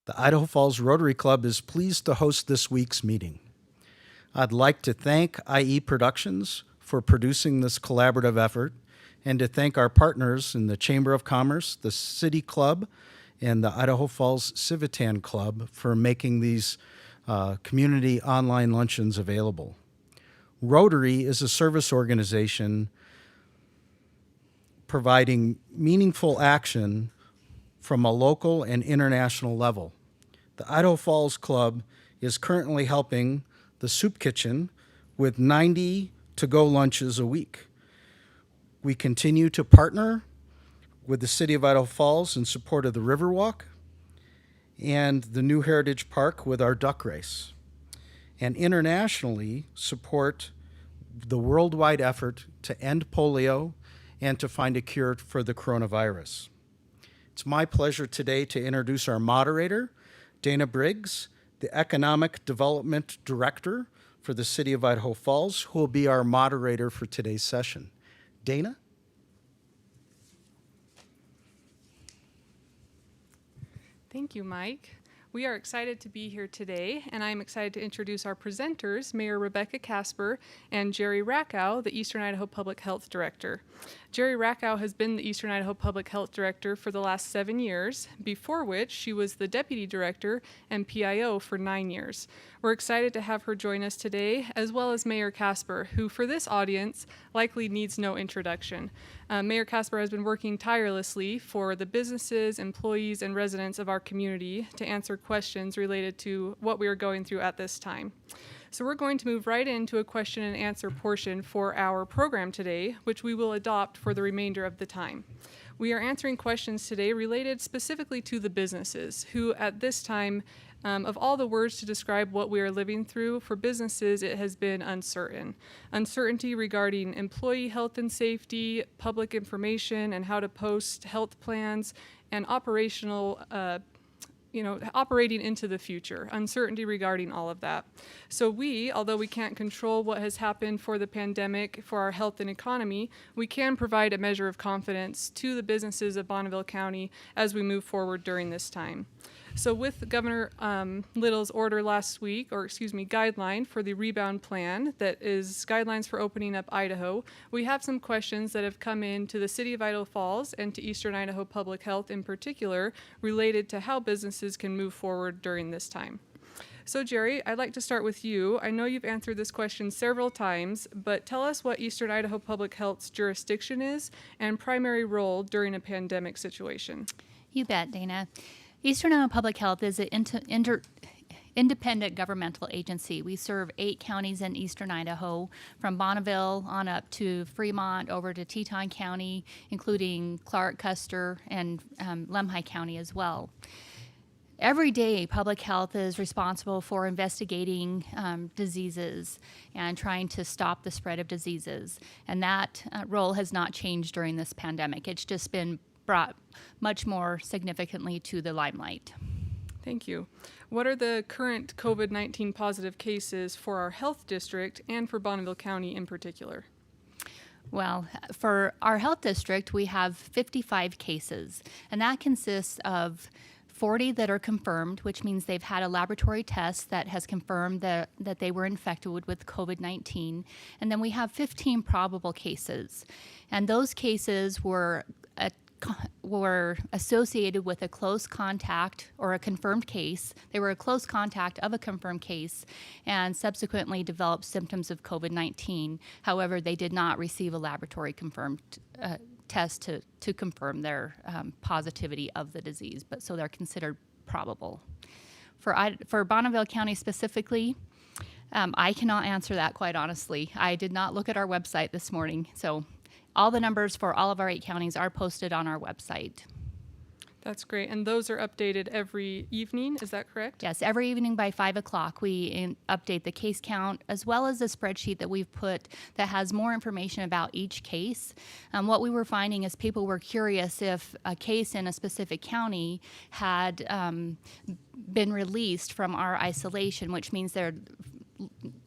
The Idaho Falls Rotary Club is pleased to host this week's meeting. I'd like to thank IE Productions for producing this collaborative effort and to thank our partners in the Chamber of Commerce, the City Club, and the Idaho Falls Civitan Club for making these community online luncheons available. Rotary is a service organization providing meaningful action from a local and international level. The Idaho Falls Club is currently helping the Soup Kitchen with 90 to-go lunches a week. We continue to partner with the City of Idaho Falls in support of the Riverwalk and the New Heritage Park with our duck race, and internationally support the worldwide effort to end polio and to find a cure for the coronavirus. It's my pleasure today to introduce our moderator, Dana Briggs, the Economic Development Director for the City of Idaho Falls, who will be our moderator for today's session. Dana? Thank you, Mike. We are excited to be here today, and I'm excited to introduce our presenters, Mayor Rebecca Casper and Jerry Rackow, the Eastern Idaho Public Health Director. Jerry Rackow has been the Eastern Idaho Public Health Director for the last 7 years, before which she was the Deputy Director and PIO for 9 years. We're excited to have her join us today, as well as Mayor Casper, who for this audience likely needs no introduction. Mayor Casper has been working tirelessly for the businesses, employees, and residents of our community to answer questions related to what we are going through at this time. So we're going to move right into a question and answer portion for our program today, which we will adopt for the remainder of the time. We are answering questions today related specifically to the businesses, who at this time, of all the words to describe what we are living through, for businesses it has been uncertain. Uncertainty regarding employee health and safety, public information and how to post health plans, and operational operating into the future, uncertainty regarding all of that. So we, although we can't control what has happened for the pandemic, for our health and economy, we can provide a measure of confidence to the businesses of Bonneville County as we move forward during this time. So with Governor Little's order last week, guideline for the Rebound plan, that is guidelines for opening up Idaho, we have some questions that have come in to the City of Idaho Falls and to Eastern Idaho Public Health in particular, related to how businesses can move forward during this time. So Jerry, I'd like to start with you. I know you've answered this question several times, but tell us what Eastern Idaho Public Health's jurisdiction is and primary role during a pandemic situation. You bet, Dana. Eastern Idaho Public Health is an independent governmental agency. We serve 8 counties in eastern Idaho, from Bonneville on up to Fremont, over to Teton County, including Clark, Custer, and Lemhi County as well. Every day, public health is responsible for investigating diseases and trying to stop the spread of diseases. And that role has not changed during this pandemic. It's just been brought much more significantly to the limelight. Thank you. What are the current COVID-19 positive cases for our health district and for Bonneville County in particular? Well, for our health district, we have 55 cases, and that consists of 40 that are confirmed, which means they've had a laboratory test that has confirmed that they were infected with COVID-19. And then we have 15 probable cases. And those cases were associated with a close contact or a confirmed case. They were a close contact of a confirmed case and subsequently developed symptoms of COVID-19. However, they did not receive a laboratory confirmed test to confirm their positivity of the disease, but so they're considered probable. For Bonneville County specifically, I cannot answer that, quite honestly. I did not look at our website this morning, so all the numbers for all of our 8 counties are posted on our website. That's great. And those are updated every evening, is that correct? Yes, every evening by 5 o'clock we update the case count, as well as a spreadsheet that we've put that has more information about each case. What we were finding is people were curious if a case in a specific county had been released from our isolation, which means they're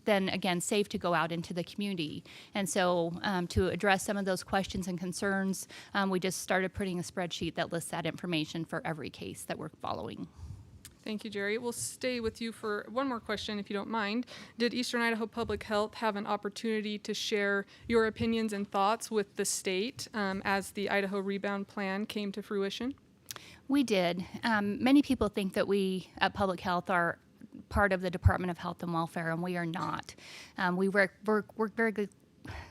then again safe to go out into the community. And so to address some of those questions and concerns, we just started putting a spreadsheet that lists that information for every case that we're following. Thank you, Jerry. We'll stay with you for one more question, if you don't mind. Did Eastern Idaho Public Health have an opportunity to share your opinions and thoughts with the state as the Idaho Rebound Plan came to fruition? We did. Many people think that we at Public Health are part of the Department of Health and Welfare, and we are not. We work very good.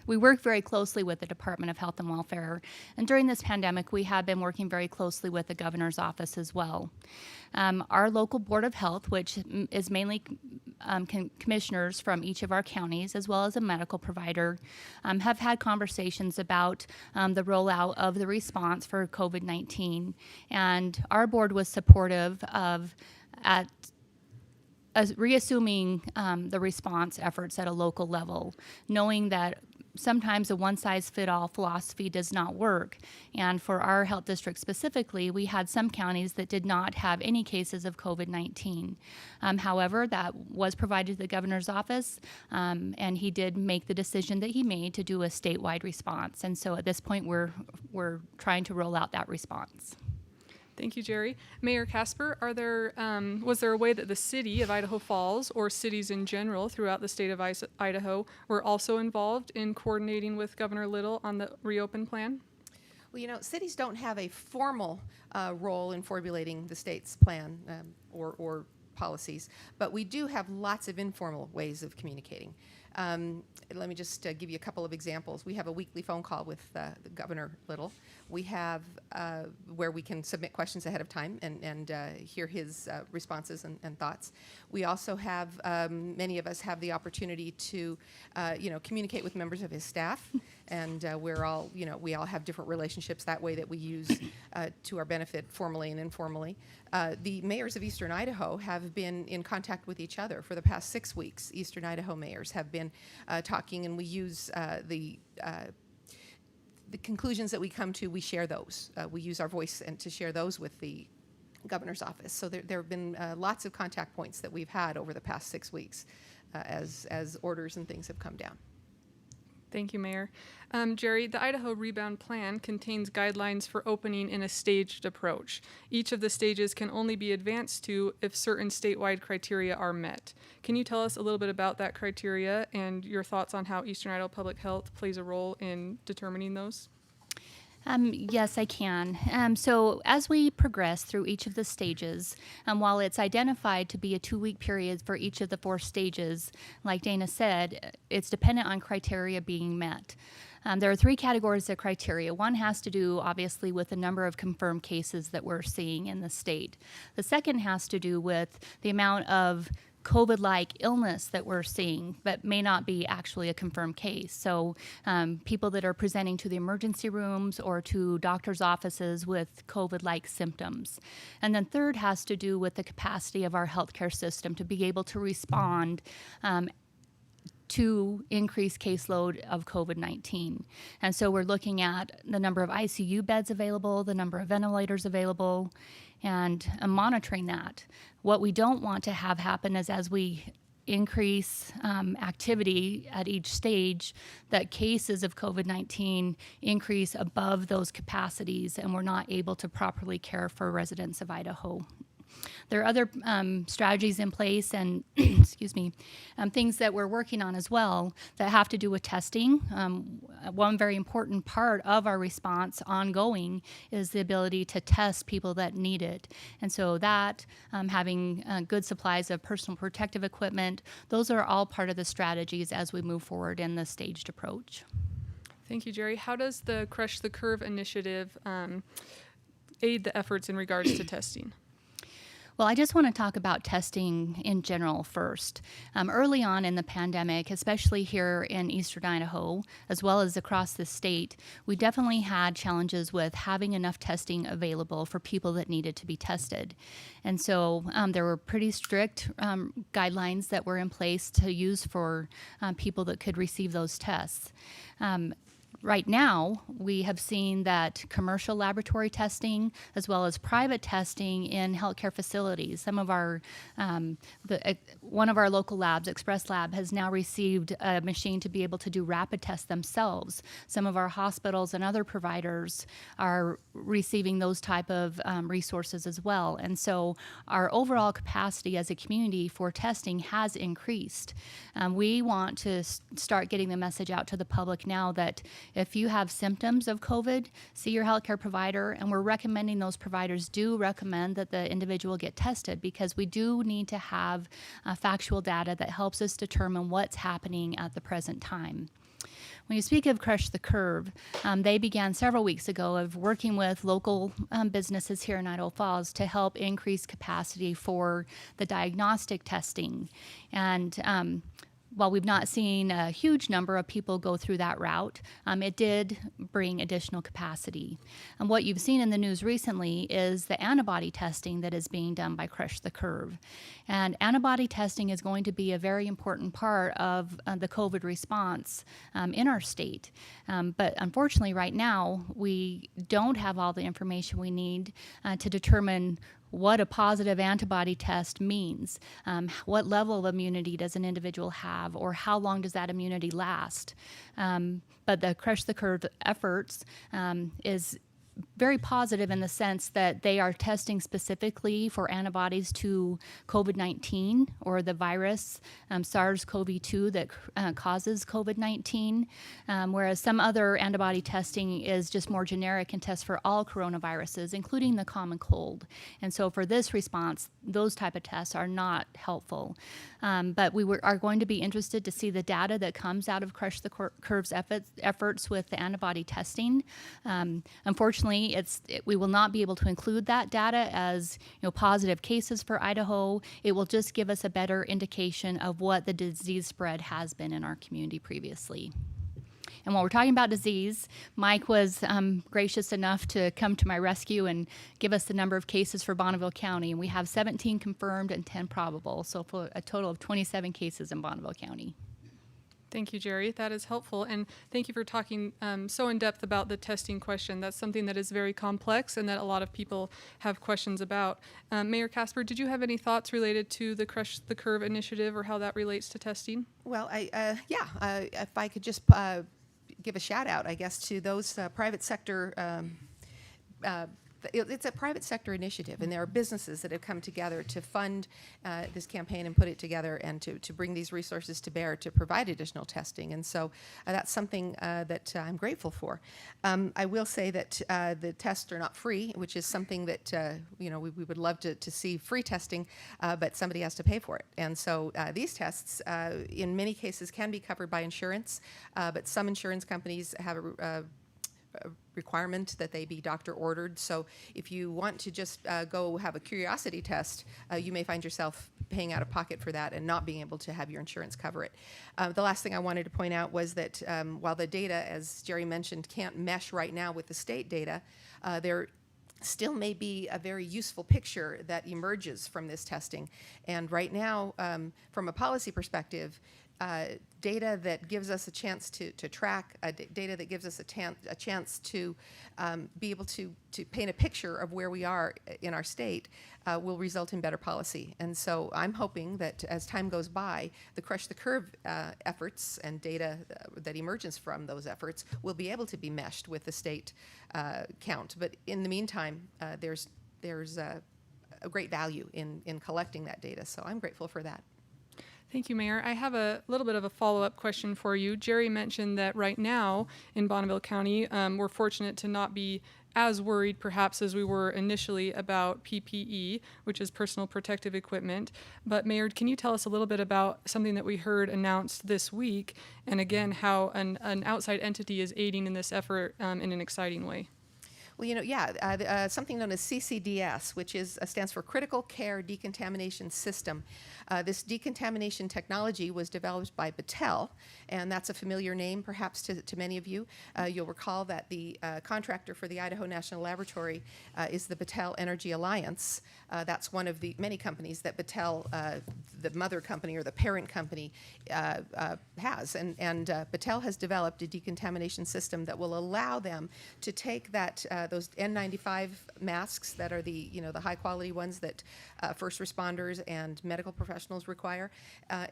We work very closely with the Department of Health and Welfare, and during this pandemic, we have been working very closely with the governor's office as well. Our local Board of Health, which is mainly commissioners from each of our counties, as well as a medical provider, have had conversations about the rollout of the response for COVID-19, and our board was supportive of reassuming the response efforts at a local level, knowing that sometimes a one-size-fits-all philosophy does not work. And for our health district specifically, we had some counties that did not have any cases of COVID-19. However, that was provided to the governor's office, and he did make the decision that he made to do a statewide response. And so at this point, we're trying to roll out that response. Thank you, Jerry. Mayor Casper, was there a way that the city of Idaho Falls or cities in general throughout the state of Idaho were also involved in coordinating with Governor Little on the reopen plan? Well, cities don't have a formal role in formulating the state's plan or policies, but we do have lots of informal ways of communicating. Let me just give you a couple of examples. We have a weekly phone call with Governor Little. We have where we can submit questions ahead of time and hear his responses and thoughts. We also have, many of us have the opportunity to, communicate with members of his staff. And we all have different relationships that way that we use to our benefit formally and informally. The mayors of Eastern Idaho have been in contact with each other for the past 6 weeks. Eastern Idaho mayors have been talking, and we use the conclusions that we come to, we share those. We use our voice and to share those with the governor's office. So there have been lots of contact points that we've had over the past 6 weeks as orders and things have come down. Thank you, Mayor. Jerry, the Idaho Rebound Plan contains guidelines for opening in a staged approach. Each of the stages can only be advanced to if certain statewide criteria are met. Can you tell us a little bit about that criteria and your thoughts on how Eastern Idaho Public Health plays a role in determining those? Yes, I can. So as we progress through each of the stages, while it's identified to be a 2-week period for each of the 4 stages, like Dana said, it's dependent on criteria being met. There are 3 categories of criteria. One has to do, obviously, with the number of confirmed cases that we're seeing in the state. The second has to do with the amount of COVID-like illness that we're seeing, but may not be actually a confirmed case. So people that are presenting to the emergency rooms or to doctors' offices with COVID-like symptoms. And then third has to do with the capacity of our healthcare system to be able to respond to increased caseload of COVID-19. And so we're looking at the number of ICU beds available, the number of ventilators available, and monitoring that. What we don't want to have happen is as we increase activity at each stage, that cases of COVID-19 increase above those capacities and we're not able to properly care for residents of Idaho. There are other strategies in place and excuse me, things that we're working on as well that have to do with testing. One very important part of our response ongoing is the ability to test people that need it. And so that, having good supplies of personal protective equipment, those are all part of the strategies as we move forward in the staged approach. Thank you, Jerry. How does the Crush the Curve initiative aid the efforts in regards to testing? Well, I just want to talk about testing in general first. Early on in the pandemic, especially here in Eastern Idaho, as well as across the state, we definitely had challenges with having enough testing available for people that needed to be tested. And so there were pretty strict guidelines that were in place to use for people that could receive those tests. Right now, we have seen that commercial laboratory testing as well as private testing in healthcare facilities. Some of our, one of our local labs, Express Lab, has now received a machine to be able to do rapid tests themselves. Some of our hospitals and other providers are receiving those type of resources as well. And so our overall capacity as a community for testing has increased. We want to start getting the message out to the public now that if you have symptoms of COVID, see your healthcare provider, and we're recommending those providers do recommend that the individual get tested because we do need to have factual data that helps us determine what's happening at the present time. When you speak of Crush the Curve, they began several weeks ago of working with local businesses here in Idaho Falls to help increase capacity for the diagnostic testing. And while we've not seen a huge number of people go through that route, it did bring additional capacity. And what you've seen in the news recently is the antibody testing that is being done by Crush the Curve. And antibody testing is going to be a very important part of the COVID response in our state. But unfortunately, right now, we don't have all the information we need to determine what a positive antibody test means. What level of immunity does an individual have, or how long does that immunity last? But the Crush the Curve efforts is very positive in the sense that they are testing specifically for antibodies to COVID-19 or the virus SARS-CoV-2 that causes COVID-19, whereas some other antibody testing is just more generic and tests for all coronaviruses, including the common cold. And so for this response, those type of tests are not helpful. But we are going to be interested to see the data that comes out of Crush the Curve's efforts with the antibody testing. Unfortunately, we will not be able to include that data as positive cases for Idaho. It will just give us a better indication of what the disease spread has been in our community previously. And while we're talking about disease, Mike was gracious enough to come to my rescue and give us the number of cases for Bonneville County. And we have 17 confirmed and 10 probable, so for a total of 27 cases in Bonneville County. Thank you, Jerry. That is helpful. And thank you for talking so in depth about the testing question. That's something that is very complex and that a lot of people have questions about. Mayor Casper, did you have any thoughts related to the Crush the Curve initiative or how that relates to testing? Well, if I could just give a shout out, I guess, to those private sector it's a private sector initiative, and there are businesses that have come together to fund this campaign and put it together and to bring these resources to bear to provide additional testing. And so that's something that I'm grateful for. I will say that the tests are not free, which is something that we would love to see free testing, but somebody has to pay for it. And so these tests, in many cases, can be covered by insurance, but some insurance companies have a requirement that they be doctor ordered. So if you want to just go have a curiosity test, you may find yourself paying out of pocket for that and not being able to have your insurance cover it. The last thing I wanted to point out was that while the data, as Jerry mentioned, can't mesh right now with the state data, there still may be a very useful picture that emerges from this testing. And right now, from a policy perspective, data that gives us a chance to track, data that gives us a chance to be able to paint a picture of where we are in our state will result in better policy. And so I'm hoping that as time goes by, the Crush the Curve efforts and data that emerges from those efforts will be able to be meshed with the state count. But in the meantime, there's a great value in collecting that data. So I'm grateful for that. Thank you, Mayor. I have a little bit of a follow-up question for you. Jerry mentioned that right now in Bonneville County, we're fortunate to not be as worried perhaps as we were initially about PPE, which is personal protective equipment. But Mayor, can you tell us a little bit about something that we heard announced this week, and again, how an outside entity is aiding in this effort in an exciting way? Well, something known as CCDS, which stands for Critical Care Decontamination System. This decontamination technology was developed by Battelle, and that's a familiar name perhaps to many of you. You'll recall that the contractor for the Idaho National Laboratory is the Battelle Energy Alliance. That's one of the many companies that Battelle, the mother company or the parent company, has. And Battelle has developed a decontamination system that will allow them to take those N95 masks that are the high quality ones that first responders and medical professionals require.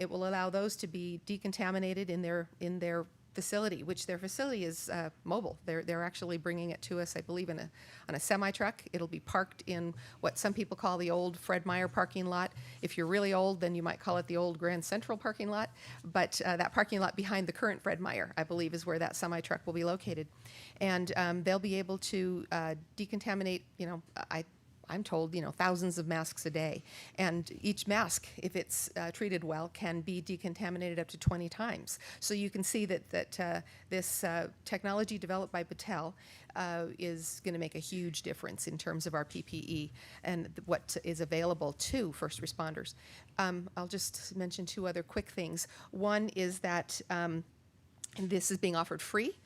It will allow those to be decontaminated in their facility, which their facility is mobile. They're actually bringing it to us, I believe, on a semi truck. It'll be parked in what some people call the old Fred Meyer parking lot. If you're really old, then you might call it the old Grand Central parking lot. But that parking lot behind the current Fred Meyer, I believe, is where that semi truck will be located, and they'll be able to decontaminate. I'm told, thousands of masks a day. And each mask, if it's treated well, can be decontaminated up to 20 times. So you can see that this technology developed by Battelle is going to make a huge difference in terms of our PPE and what is available to first responders. I'll just mention two other quick things. One is that this is being offered free.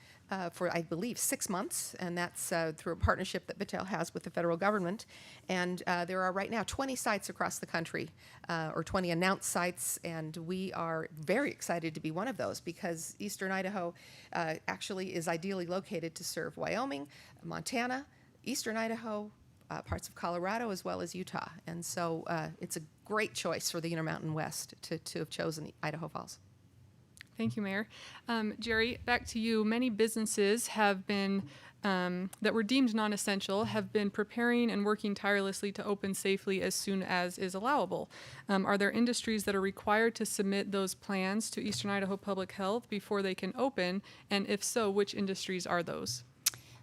For, I believe, 6 months, and that's through a partnership that Battelle has with the federal government. And there are right now 20 sites across the country, or 20 announced sites, and we are very excited to be one of those because Eastern Idaho actually is ideally located to serve Wyoming, Montana, Eastern Idaho, parts of Colorado, as well as Utah. And so it's a great choice for the Intermountain West to have chosen Idaho Falls. Thank you, Mayor. Jerry, back to you. Many businesses have been, that were deemed non-essential, have been preparing and working tirelessly to open safely as soon as is allowable. Are there industries that are required to submit those plans to Eastern Idaho Public Health before they can open? And if so, which industries are those?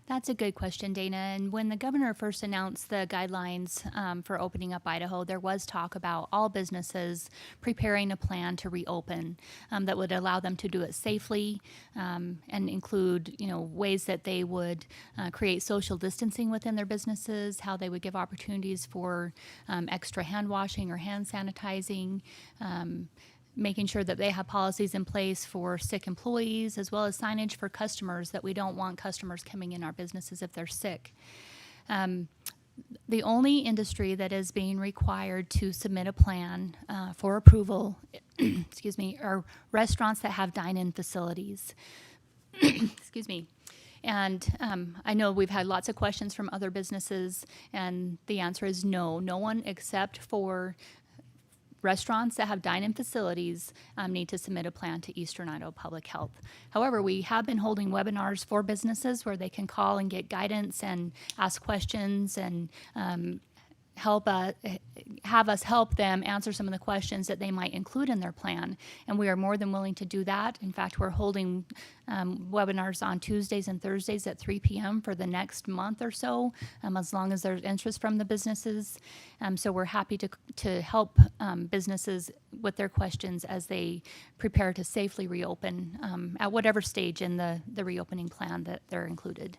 That's a good question, Dana. And when the governor first announced the guidelines for opening up Idaho, there was talk about all businesses preparing a plan to reopen that would allow them to do it safely and include, ways that they would create social distancing within their businesses, how they would give opportunities for extra hand washing or hand sanitizing, making sure that they have policies in place for sick employees, as well as signage for customers, that we don't want customers coming in our businesses if they're sick. The only industry that is being required to submit a plan for approval excuse me, are restaurants that have dine-in facilities. Excuse me. And I know we've had lots of questions from other businesses, and the answer is no. No one except for restaurants that have dine-in facilities need to submit a plan to Eastern Idaho Public Health. However, we have been holding webinars for businesses where they can call and get guidance and ask questions and have us help them answer some of the questions that they might include in their plan. And we are more than willing to do that. In fact, we're holding webinars on Tuesdays and Thursdays at 3 p.m. for the next month or so, as long as there's interest from the businesses. So we're happy to help businesses with their questions as they prepare to safely reopen at whatever stage in the reopening plan that they're included.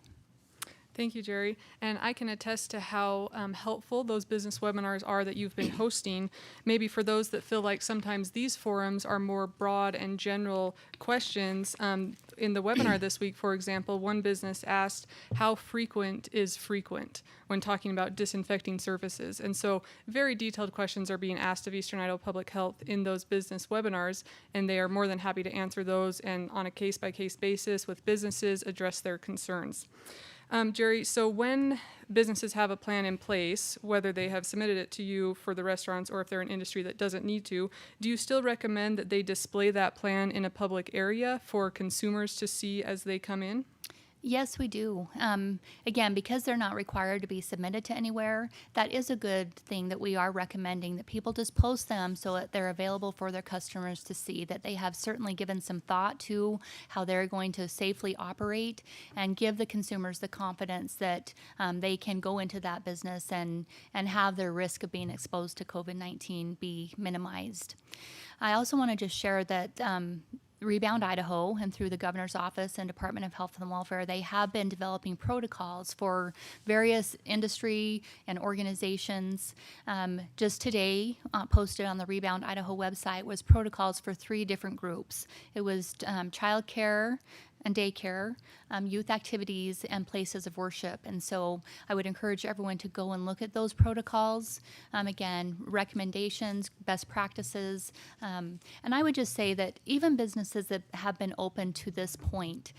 Thank you, Jerry. And I can attest to how helpful those business webinars are that you've been hosting. Maybe for those that feel like sometimes these forums are more broad and general questions. In the webinar this week, for example, one business asked, how frequent is frequent when talking about disinfecting surfaces? And so very detailed questions are being asked of Eastern Idaho Public Health in those business webinars, and they are more than happy to answer those and on a case-by-case basis with businesses address their concerns. Jerry, so when businesses have a plan in place, whether they have submitted it to you for the restaurants or if they're an industry that doesn't need to, do you still recommend that they display that plan in a public area for consumers to see as they come in? Yes, we do. Again, because they're not required to be submitted to anywhere, that is a good thing that we are recommending, that people just post them so that they're available for their customers to see, that they have certainly given some thought to how they're going to safely operate and give the consumers the confidence that they can go into that business and have their risk of being exposed to COVID-19 be minimized. I also want to just share that Rebound Idaho and through the Governor's Office and Department of Health and Welfare, they have been developing protocols for various industry and organizations. Just today, posted on the Rebound Idaho website was protocols for 3 different groups. It was child care and daycare, youth activities, and places of worship. And so I would encourage everyone to go and look at those protocols. Again, recommendations, best practices. And I would just say that even businesses that have been open to this point,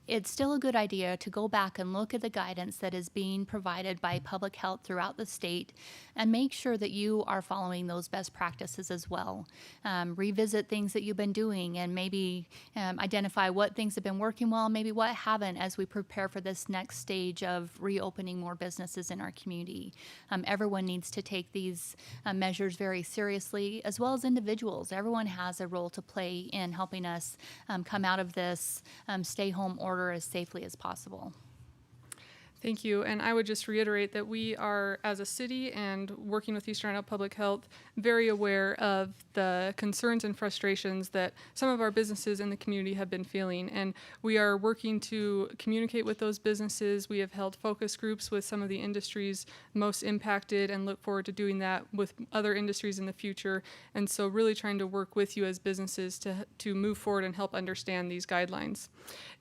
it's still a good idea to go back and look at the guidance that is being provided by public health throughout the state and make sure that you are following those best practices as well. Revisit things that you've been doing and maybe identify what things have been working well, maybe what haven't, as we prepare for this next stage of reopening more businesses in our community. Everyone needs to take these measures very seriously, as well as individuals. Everyone has a role to play in helping us come out of this stay-home order as safely as possible. Thank you. And I would just reiterate that we are, as a city and working with Eastern Idaho Public Health, very aware of the concerns and frustrations that some of our businesses in the community have been feeling. And we are working to communicate with those businesses. We have held focus groups with some of the industries most impacted and look forward to doing that with other industries in the future. And so really trying to work with you as businesses to move forward and help understand these guidelines.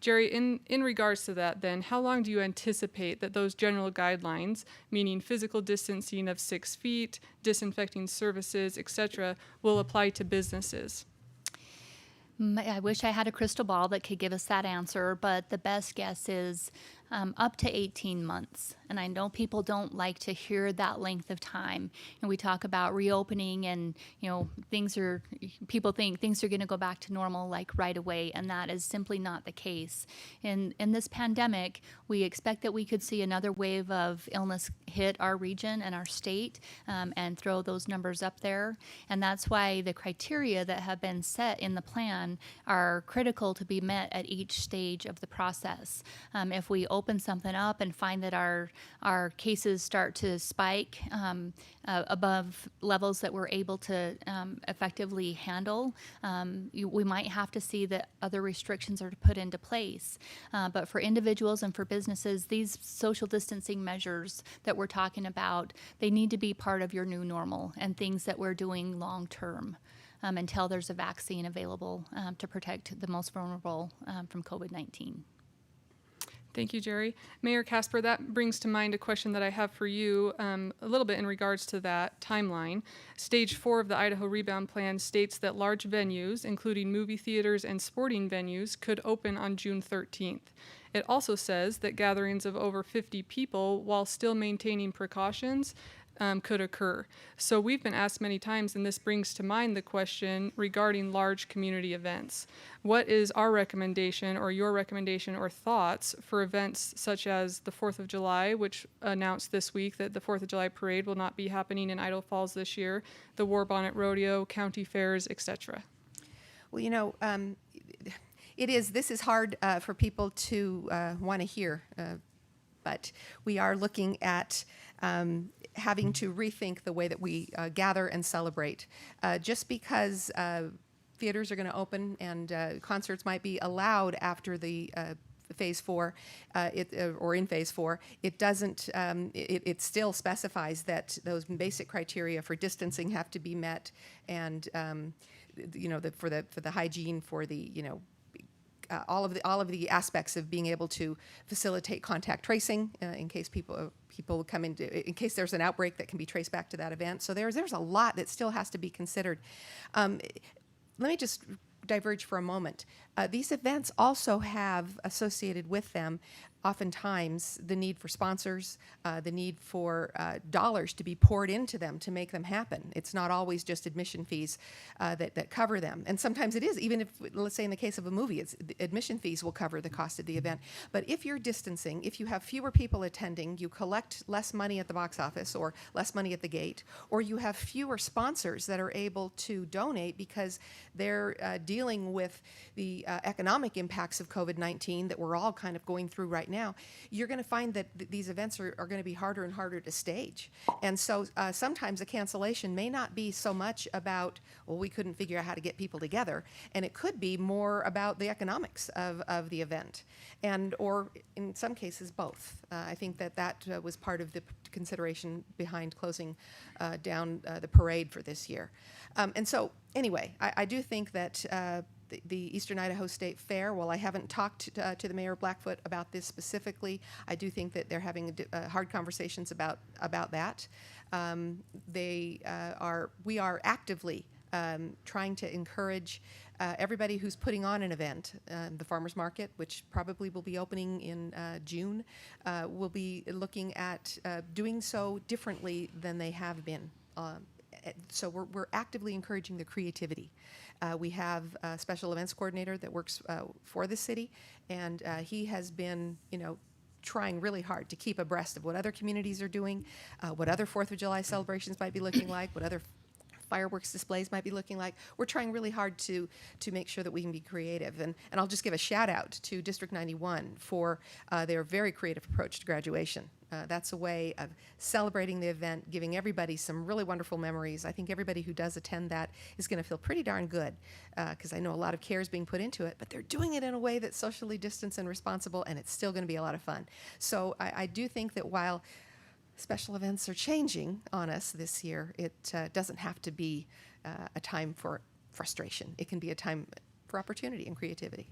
Jerry, in regards to that then, how long do you anticipate that those general guidelines, meaning physical distancing of 6 feet, disinfecting services, etc., will apply to businesses? I wish I had a crystal ball that could give us that answer, but the best guess is up to 18 months. And I know people don't like to hear that length of time. And we talk about reopening and, people think things are going to go back to normal like right away. And that is simply not the case. In this pandemic, we expect that we could see another wave of illness hit our region and our state and throw those numbers up there. And that's why the criteria that have been set in the plan are critical to be met at each stage of the process. If we open something up and find that our cases start to spike above levels that we're able to effectively handle, we might have to see that other restrictions are put into place. But for individuals and for businesses, these social distancing measures that we're talking about, they need to be part of your new normal and things that we're doing long term. Until there's a vaccine available to protect the most vulnerable from COVID-19. Thank you, Jerry. Mayor Casper, that brings to mind a question that I have for you a little bit in regards to that timeline. Stage 4 of the Idaho Rebound Plan states that large venues, including movie theaters and sporting venues, could open on June 13th. It also says that gatherings of over 50 people, while still maintaining precautions, could occur. So we've been asked many times, and this brings to mind the question regarding large community events. What is our recommendation or your recommendation or thoughts for events such as the 4th of July, which announced this week that the 4th of July parade will not be happening in Idaho Falls this year, the War Bonnet Rodeo, county fairs, etc.? Well, this is hard for people to want to hear, but we are looking at having to rethink the way that we gather and celebrate. Just because theaters are going to open and concerts might be allowed after the phase 4, or in phase 4, it doesn't. It still specifies that those basic criteria for distancing have to be met, and for the hygiene, for the all of the aspects of being able to facilitate contact tracing in case people come in case there's an outbreak that can be traced back to that event. So there's a lot that still has to be considered. Let me just diverge for a moment. These events also have associated with them oftentimes the need for sponsors, the need for dollars to be poured into them to make them happen. It's not always just admission fees that cover them. And sometimes it is, even if, let's say in the case of a movie, admission fees will cover the cost of the event. But if you're distancing, if you have fewer people attending, you collect less money at the box office or less money at the gate, or you have fewer sponsors that are able to donate because they're dealing with the economic impacts of COVID-19 that we're all kind of going through right now, you're going to find that these events are going to be harder and harder to stage. And so sometimes a cancellation may not be so much about, well, we couldn't figure out how to get people together, and it could be more about the economics of the event, and or in some cases both. I think that was part of the consideration behind closing down the parade for this year. And so anyway, I do think that the Eastern Idaho State Fair, while I haven't talked to the Mayor of Blackfoot about this specifically, I do think that they're having hard conversations about that. We are actively trying to encourage everybody who's putting on an event. The farmers market, which probably will be opening in June, will be looking at doing so differently than they have been. So we're actively encouraging the creativity. We have a special events coordinator that works for the city, and he has been, trying really hard to keep abreast of what other communities are doing, what other 4th of July celebrations might be looking like, what other fireworks displays might be looking like. We're trying really hard to make sure that we can be creative. And I'll just give a shout out to District 91 for their very creative approach to graduation. That's a way of celebrating the event, giving everybody some really wonderful memories. I think everybody who does attend that is going to feel pretty darn good, because I know a lot of care is being put into it, but they're doing it in a way that's socially distanced and responsible, and it's still going to be a lot of fun. So I do think that while special events are changing on us this year, it doesn't have to be a time for frustration. It can be a time for opportunity and creativity.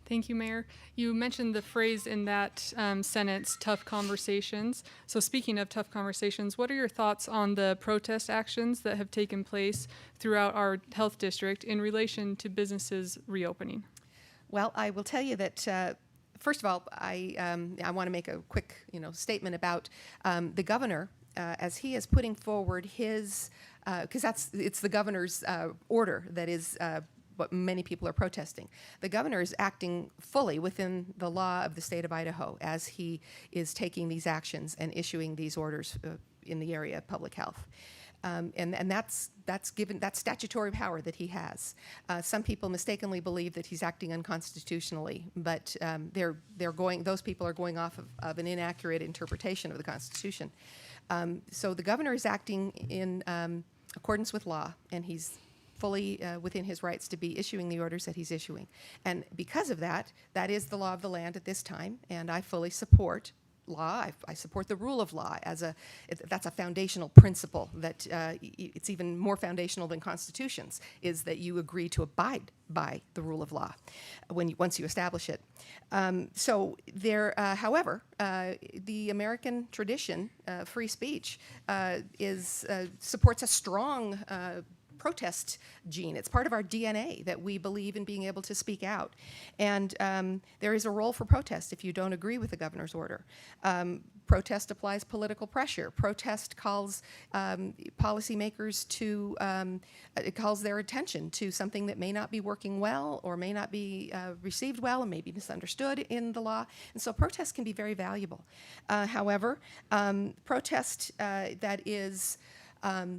Thank you, Mayor. You mentioned the phrase in that sentence, tough conversations. So speaking of tough conversations, what are your thoughts on the protest actions that have taken place throughout our health district in relation to businesses reopening? Well, I will tell you that first of all, I want to make a quick statement about the governor as he is putting forward his, because it's the governor's order that is what many people are protesting. The governor is acting fully within the law of the state of Idaho as he is taking these actions and issuing these orders in the area of public health. And that's statutory power that he has. Some people mistakenly believe that he's acting unconstitutionally, but those people are going off of an inaccurate interpretation of the Constitution. So the governor is acting in accordance with law, and he's fully within his rights to be issuing the orders that he's issuing. And because of that, that is the law of the land at this time, and I fully support law. I support the rule of law that's a foundational principle that it's even more foundational than constitutions, is that you agree to abide by the rule of law once you establish it. However, the American tradition, free speech, supports a strong protest gene. It's part of our DNA that we believe in being able to speak out. And there is a role for protest if you don't agree with the governor's order. Protest applies political pressure. Protest calls policymakers to, it calls their attention to something that may not be working well or may not be received well and may be misunderstood in the law. And so protest can be very valuable. However, protest that is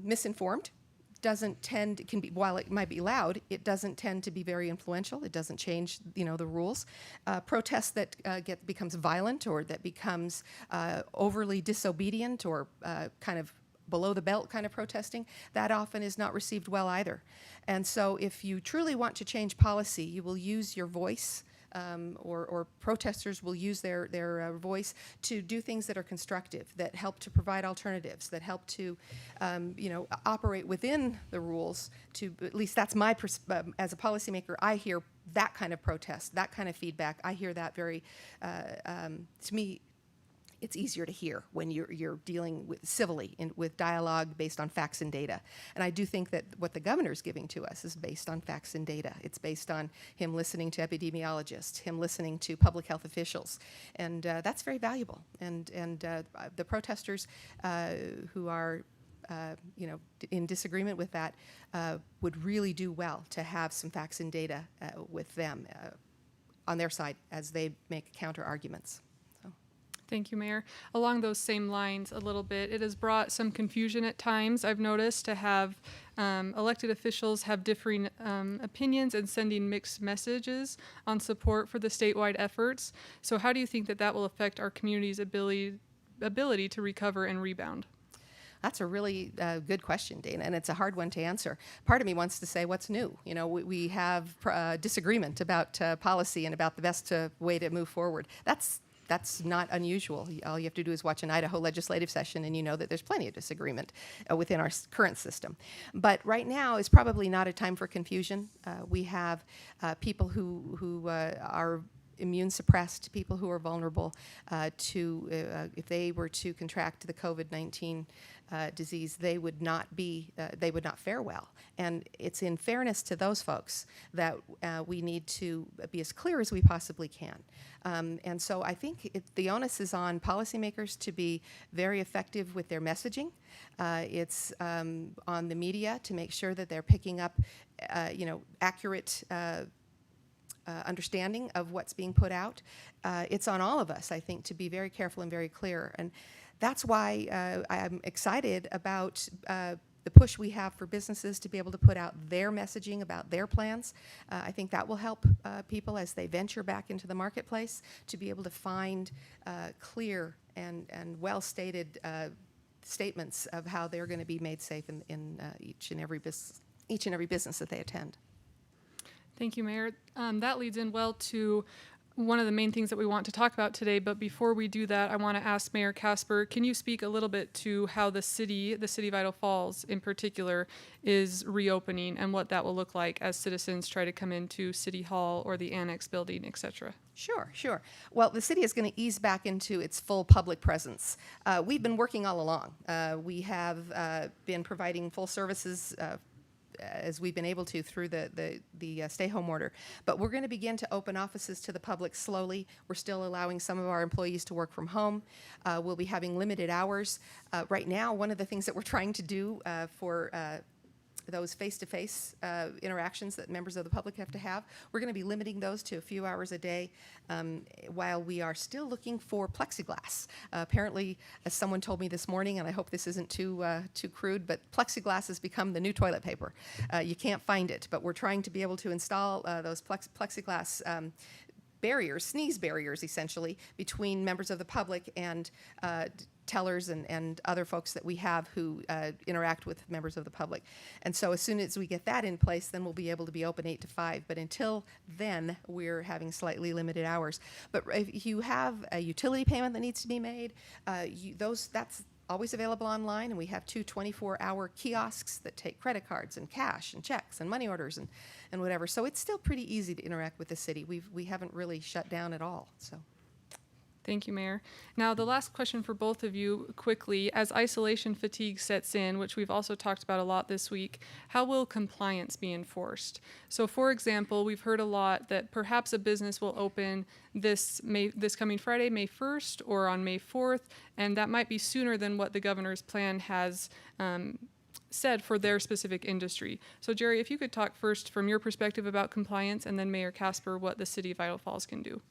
misinformed while it might be loud, it doesn't tend to be very influential. It doesn't change, the rules. Protest that becomes violent or that becomes overly disobedient or kind of below the belt kind of protesting, that often is not received well either. And so if you truly want to change policy, you will use your voice, or protesters will use their voice to do things that are constructive, that help to provide alternatives, that help to, operate within the rules. At least that's my as a policymaker, I hear that kind of protest, that kind of feedback. I hear that very, to me, it's easier to hear when you're dealing with civilly with dialogue based on facts and data. And I do think that what the governor's giving to us is based on facts and data. It's based on him listening to epidemiologists, him listening to public health officials, and that's very valuable. And the protesters who are in disagreement with that would really do well to have some facts and data with them on their side as they make counter arguments. Thank you, Mayor. Along those same lines a little bit, it has brought some confusion at times, I've noticed, to have elected officials have differing opinions and sending mixed messages on support for the statewide efforts. So how do you think that that will affect our community's ability to recover and rebound? That's a really good question, Dana, and it's a hard one to answer. Part of me wants to say, what's new? You know, we have disagreement about policy and about the best way to move forward. That's not unusual. All you have to do is watch an Idaho legislative session and you know that there's plenty of disagreement within our current system. But right now is probably not a time for confusion. We have people who are immune suppressed, people who are vulnerable to, if they were to contract the COVID-19 disease, they would not fare well. And it's in fairness to those folks that we need to be as clear as we possibly can. And so I think the onus is on policymakers to be very effective with their messaging. It's on the media to make sure that they're picking up, accurate understanding of what's being put out. It's on all of us, I think, to be very careful and very clear. And that's why I'm excited about the push we have for businesses to be able to put out their messaging about their plans. I think that will help people as they venture back into the marketplace to be able to find clear and well-stated statements of how they're going to be made safe in each and every business that they attend. Thank you, Mayor. That leads in well to one of the main things that we want to talk about today. But before we do that, I want to ask Mayor Casper, can you speak a little bit to how the city of Idaho Falls in particular, is reopening and what that will look like as citizens try to come into City Hall or the Annex building, et cetera? Sure. Well, the city is going to ease back into its full public presence. We've been working all along. We have been providing full services as we've been able to through the stay-home order. But we're going to begin to open offices to the public slowly. We're still allowing some of our employees to work from home. We'll be having limited hours. Right now, one of the things that we're trying to do for those face-to-face interactions that members of the public have to have, we're going to be limiting those to a few hours a day while we are still looking for plexiglass. Apparently, as someone told me this morning, and I hope this isn't too crude, but plexiglass has become the new toilet paper. You can't find it, but we're trying to be able to install those plexiglass barriers, sneeze barriers essentially, between members of the public and tellers and other folks that we have who interact with members of the public. And so as soon as we get that in place, then we'll be able to be open 8 to 5. But until then, we're having slightly limited hours. But if you have a utility payment that needs to be made, that's always available online, and we have 2 24-hour kiosks that take credit cards and cash and checks and money orders and whatever. So it's still pretty easy to interact with the city. We haven't really shut down at all. So. Thank you, Mayor. Now, the last question for both of you quickly. As isolation fatigue sets in, which we've also talked about a lot this week, how will compliance be enforced? So, for example, we've heard a lot that perhaps a business will open this coming Friday, May 1st, or on May 4th, and that might be sooner than what the governor's plan has said for their specific industry. So, Jerry, if you could talk first from your perspective about compliance, and then Mayor Casper, what the city of Idaho Falls can do.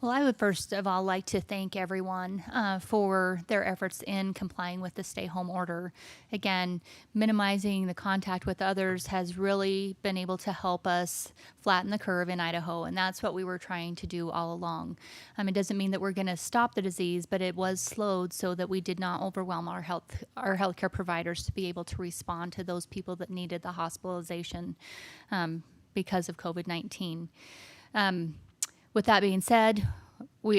Well, I would first of all like to thank everyone for their efforts in complying with the stay-home order. Again, minimizing the contact with others has really been able to help us flatten the curve in Idaho, and that's what we were trying to do all along. It doesn't mean that we're going to stop the disease, but it was slowed so that we did not overwhelm our healthcare providers to be able to respond to those people that needed the hospitalization because of COVID-19. With that being said,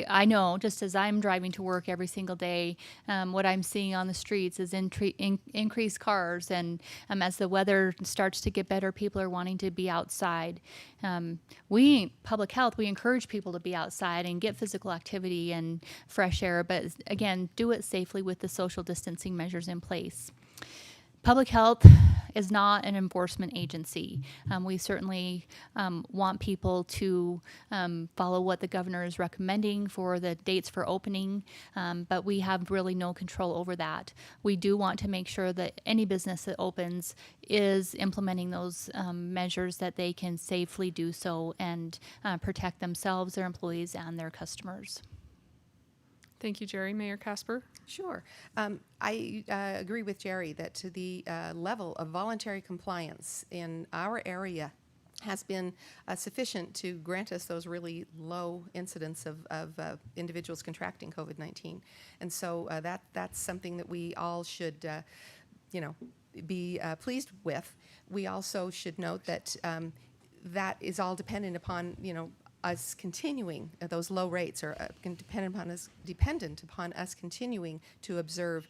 I know, just as I'm driving to work every single day, what I'm seeing on the streets is increased cars, and as the weather starts to get better, people are wanting to be outside. Public health, we encourage people to be outside and get physical activity and fresh air, but again, do it safely with the social distancing measures in place. Public health is not an enforcement agency. We certainly want people to follow what the governor is recommending for the dates for opening, but we have really no control over that. We do want to make sure that any business that opens is implementing those measures that they can safely do so and protect themselves, their employees, and their customers. Thank you, Jerry. Mayor Casper? Sure. I agree with Jerry that the level of voluntary compliance in our area has been sufficient to grant us those really low incidents of individuals contracting COVID-19. And so that's something that we all should, be pleased with. We also should note that that is all dependent upon, us continuing those low rates, or dependent upon us continuing to observe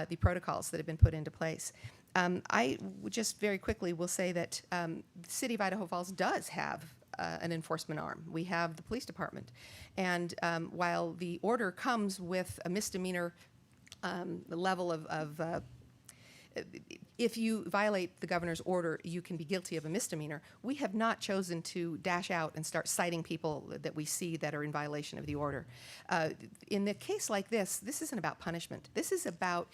the protocols that have been put into place. Just very quickly will say that the City of Idaho Falls does have an enforcement arm. We have the police department, and while the order comes with a misdemeanor level of if you violate the governor's order, you can be guilty of a misdemeanor. We have not chosen to dash out and start citing people that we see that are in violation of the order. In a case like this isn't about punishment. This is about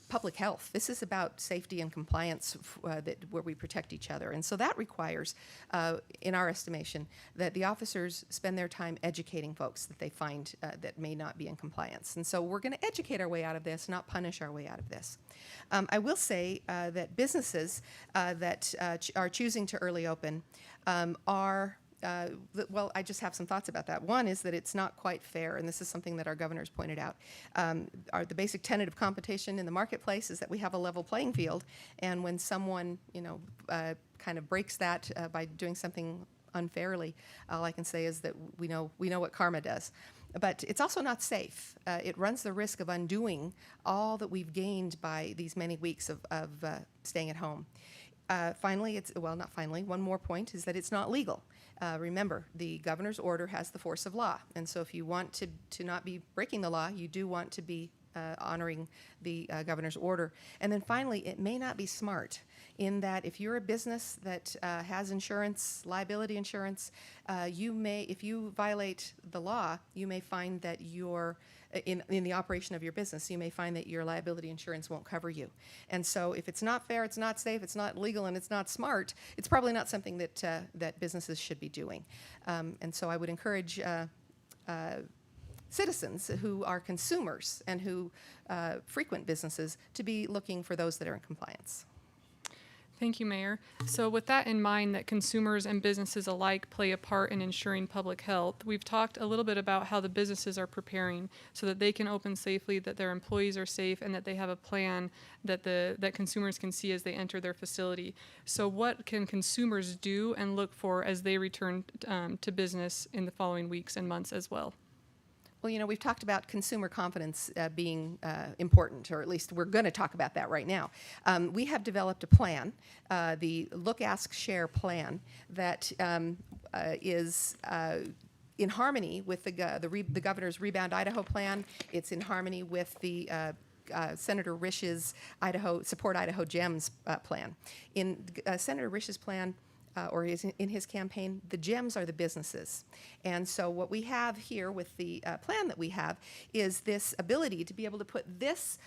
public health. This is about safety and compliance where we protect each other. And so that requires, in our estimation, that the officers spend their time educating folks that they find that may not be in compliance. And so we're going to educate our way out of this, not punish our way out of this. I will say that businesses that are choosing to early open are well, I just have some thoughts about that. One is that it's not quite fair, and this is something that our governor's pointed out. The basic tenet of competition in the marketplace is that we have a level playing field, and when someone, kind of breaks that by doing something unfairly, all I can say is that we know what karma does. But it's also not safe. It runs the risk of undoing all that we've gained by these many weeks of staying at home. Finally, one more point is that it's not legal. Remember, the governor's order has the force of law, and so if you want to not be breaking the law, you do want to be honoring the governor's order. And then finally, it may not be smart in that if you're a business that has insurance, liability insurance, if you violate the law, you may find that in the operation of your business, you may find that your liability insurance won't cover you. And so if it's not fair, it's not safe, it's not legal, and it's not smart, it's probably not something that businesses should be doing. And so I would encourage citizens who are consumers and who frequent businesses to be looking for those that are in compliance. Thank you, Mayor. So with that in mind, that consumers and businesses alike play a part in ensuring public health, we've talked a little bit about how the businesses are preparing so that they can open safely, that their employees are safe, and that they have a plan that consumers can see as they enter their facility. So what can consumers do and look for as they return to business in the following weeks and months as well? Well, we've talked about consumer confidence being important, or at least we're going to talk about that right now. We have developed a plan, the Look, Ask, Share plan, that is in harmony with the governor's Rebound Idaho plan. It's in harmony with the Senator Risch's Support Idaho GEMS plan. In Senator Risch's plan, or in his campaign, the gems are the businesses. And so what we have here with the plan that we have is this ability to be able to put this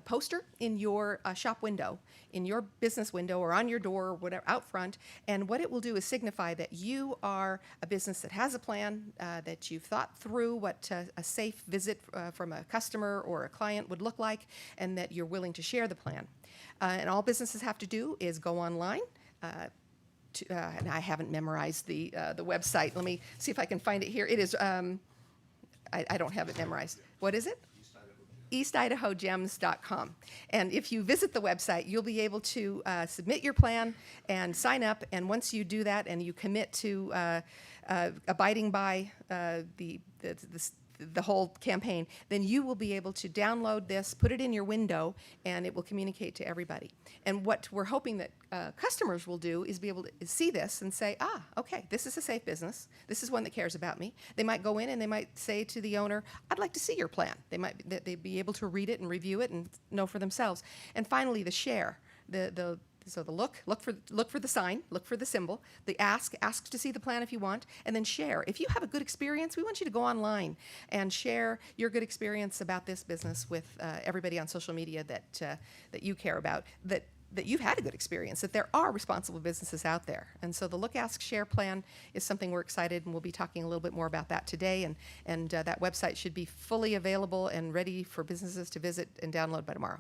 poster in your shop window, in your business window, or on your door, or whatever, out front. And what it will do is signify that you are a business that has a plan, that you've thought through what a safe visit from a customer or a client would look like, and that you're willing to share the plan. And all businesses have to do is go online. And I haven't memorized the website. Let me see if I can find it here. It is, I don't have it memorized. What is it? EastIdahoGems.com. And if you visit the website, you'll be able to submit your plan and sign up. And once you do that and you commit to abiding by the whole campaign, then you will be able to download this, put it in your window, and it will communicate to everybody. And what we're hoping that customers will do is be able to see this and say, okay, this is a safe business. This is one that cares about me. They might go in and they might say to the owner, I'd like to see your plan. They'd be able to read it and review it and know for themselves. And finally, the share, so the look for the sign, look for the symbol, the ask to see the plan if you want, and then share. If you have a good experience, we want you to go online and share your good experience about this business with everybody on social media that you care about, that that you've had a good experience, that there are responsible businesses out there. And so the Look, Ask, Share plan is something we're excited, and we'll be talking a little bit more about that today. And that website should be fully available and ready for businesses to visit and download by tomorrow.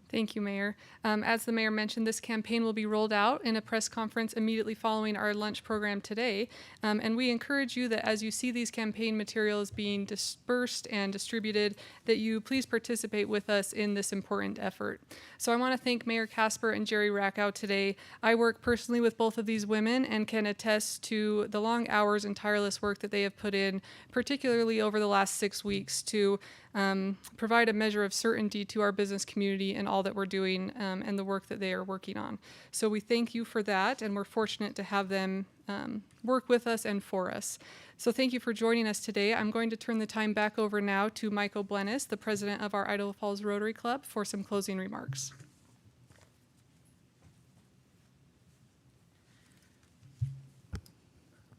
Thank you, Mayor. As the Mayor mentioned, this campaign will be rolled out in a press conference immediately following our lunch program today. And we encourage you that as you see these campaign materials being dispersed and distributed, that you please participate with us in this important effort. So I want to thank Mayor Casper and Jerry Rackow today. I work personally with both of these women and can attest to the long hours and tireless work that they have put in, particularly over the last 6 weeks, to provide a measure of certainty to our business community and all that we're doing and the work that they are working on. So we thank you for that, and we're fortunate to have them work with us and for us. So thank you for joining us today. I'm going to turn the time back over now to Mike O'Blennis, the president of our Idaho Falls Rotary Club, for some closing remarks.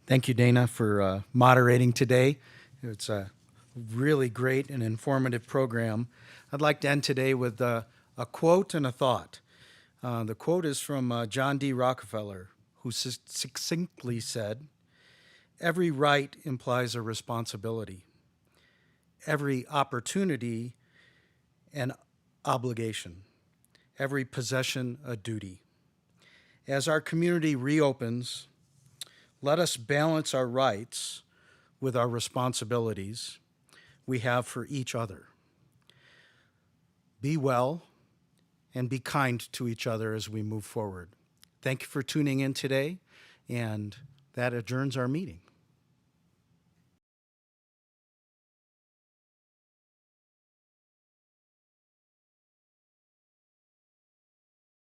Thank you, Dana, for moderating today. It's a really great and informative program. I'd like to end today with a quote and a thought. The quote is from John D. Rockefeller, who succinctly said, "Every right implies a responsibility. Every opportunity an obligation. Every possession a duty." As our community reopens, let us balance our rights with our responsibilities we have for each other. Be well and be kind to each other as we move forward. Thank you for tuning in today, and that adjourns our meeting.